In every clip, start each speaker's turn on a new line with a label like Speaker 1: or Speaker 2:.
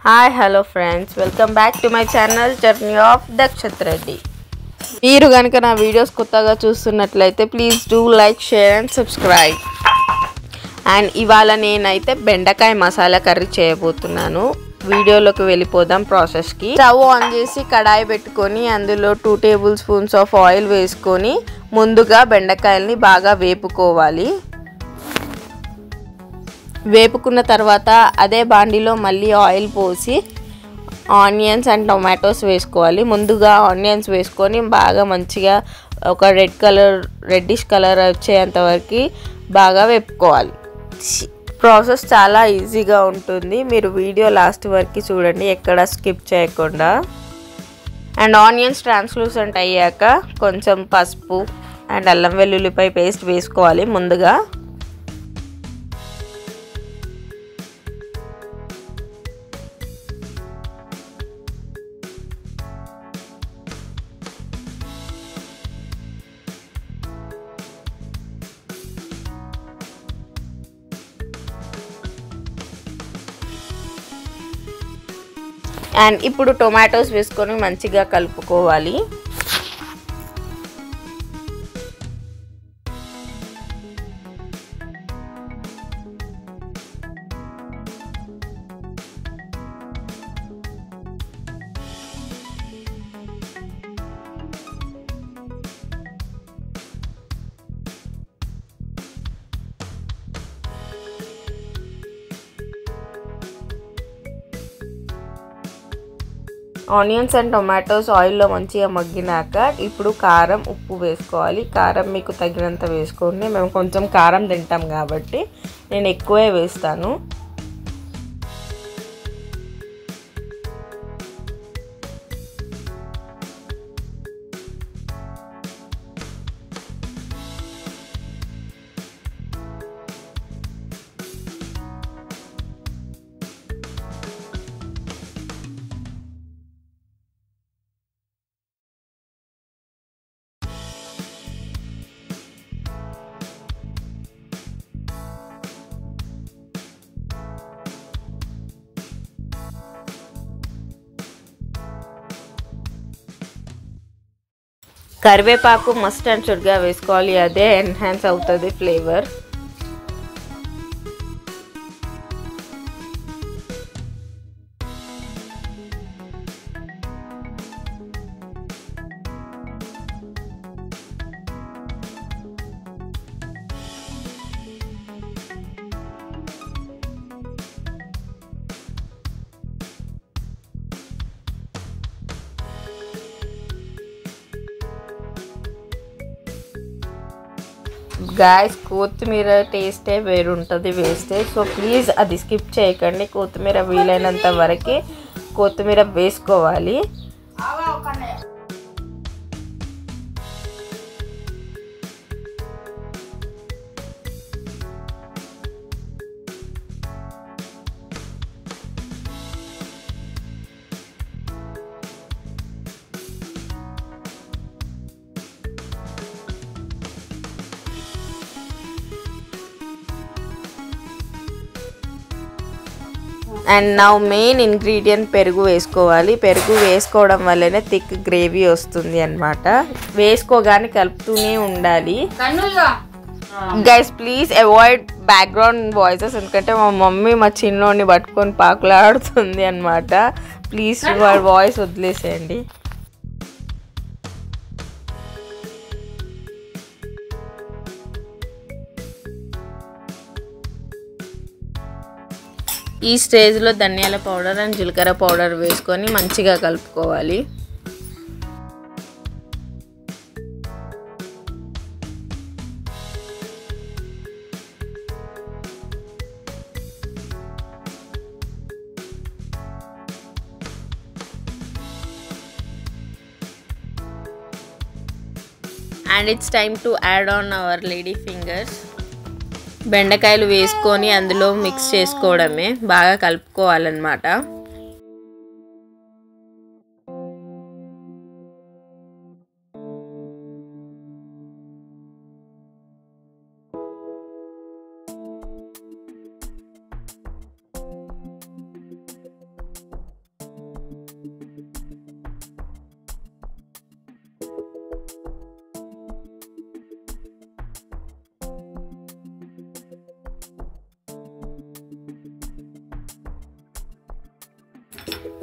Speaker 1: Hi, hello friends. Welcome back to my channel Journey of Dakshat Reddy. మీరు గనుక నా videos కొత్తగా చూస్తున్నట్లయితే please do like share and subscribe. And ఇవాళ నేనైతే బెండకాయ మసాలా కర్రీ చేయబోతున్నాను. వీడియోలోకి వెళ్ళిపోదాం ప్రాసెస్కి. స్టవ్ ఆన్ చేసి కడాయి పెట్టుకొని అందులో 2 టేబుల్ స్పూన్స్ ఆఫ్ ఆయిల్ వేసుకొని ముందుగా బెండకాయల్ని బాగా వేపుకోవాలి. వేపుకున్న తర్వాత అదే బాండిలో మళ్ళీ ఆయిల్ పోసి ఆనియన్స్ అండ్ టొమాటోస్ వేసుకోవాలి. ముందుగా ఆనియన్స్ వేసుకొని బాగా మంచిగా ఒక రెడ్డిష్ కలర్ వచ్చేంత వరకు బాగా వేపుకోవాలి. ప్రాసెస్ చాలా ఈజీగా ఉంటుంది. మీరు వీడియో లాస్ట్ వరకు చూడండి, ఎక్కడ స్కిప్ చేయకుండా. అండ్ ఆనియన్స్ ట్రాన్స్లూసెంట్ అయ్యాక కొంచెం పసుపు అండ్ అల్లం వెల్లుల్లిపాయ పేస్ట్ వేసుకోవాలి ముందుగా. అండ్ ఇప్పుడు టొమాటోస్ వేసుకొని మంచిగా కలుపుకోవాలి. ఆనియన్స్ అండ్ టొమాటోస్ ఆయిల్లో మంచిగా మగ్గినాక ఇప్పుడు కారం, ఉప్పు వేసుకోవాలి. కారం మీకు తగినంత వేసుకోండి. మేము కొంచెం కారం తింటాం కాబట్టి నేను ఎక్కువే వేస్తాను. కరివేపాకు మస్ట్ అండ్ షుడ్గా వేసుకోవాలి, అదే ఎన్హాన్స్ అవుతుంది ఫ్లేవర్. గాయస్, కొత్తిమీర టేస్టే వేరుంటుంది వేస్తే. సో ప్లీజ్ అది స్కిప్ చేయకండి. కొత్తిమీర వీలైనంత వరకు కొత్తిమీర వేసుకోవాలి. అండ్ నా మెయిన్ ఇంగ్రీడియంట్ పెరుగు వేసుకోవాలి. పెరుగు వేసుకోవడం వల్లనే థిక్ గ్రేవీ వస్తుంది అన్నమాట. వేసుకోగానే కలుపుతూనే ఉండాలి. Guys please avoid background voices, ఎందుకంటే మా మమ్మీ మా చిన్నోడిని పట్టుకొని పాకులాడుతుంది అన్నమాట. ప్లీజ్ వాయిస్ వదిలేసేయండి. ఈ స్టేజ్లో ధనియాల పౌడర్ అండ్ జీలకర్ర పౌడర్ వేసుకొని మంచిగా కలుపుకోవాలి. And it's time to add on hour lady fingers. బెండకాయలు వేసుకొని అందులో మిక్స్ చేసుకోవడమే, బాగా కలుపుకోవాలన్నమాట.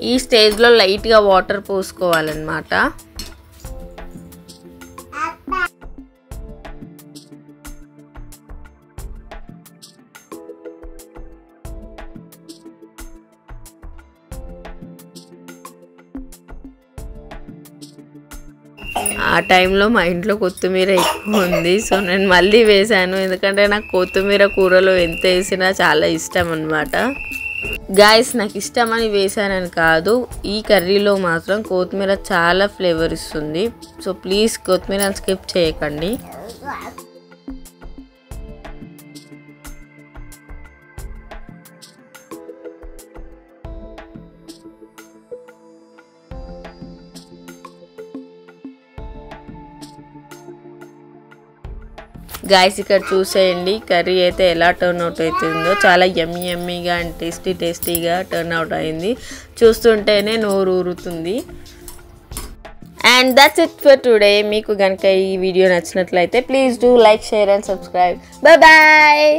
Speaker 1: ఈ స్టేజ్లో లైట్గా వాటర్ పోసుకోవాలన్నమాట. ఆ టైంలో మా ఇంట్లో కొత్తిమీర ఎక్కువ ఉంది, సో నేను మళ్ళీ వేసాను. ఎందుకంటే నాకు కొత్తిమీర కూరలో ఎంత వేసినా చాలా ఇష్టం అన్నమాట. గాయస్, నాకు ఇష్టమని వేసానని కాదు, ఈ కర్రీలో మాత్రం కొత్తిమీర చాలా ఫ్లేవర్ ఇస్తుంది. సో ప్లీజ్ కొత్తిమీర స్కిప్ చేయకండి. గాయస్, ఇక్కడ చూసేయండి కర్రీ అయితే ఎలా టర్న్ అవుట్ అవుతుందో. చాలా యమ్మీగా అండ్ టేస్టీగా టర్న్ అవుట్ అయింది. చూస్తుంటేనే నోరు ఊరుతుంది. And that's it for today. మీకు కనుక ఈ వీడియో నచ్చినట్లయితే please do like, share and subscribe. Bye.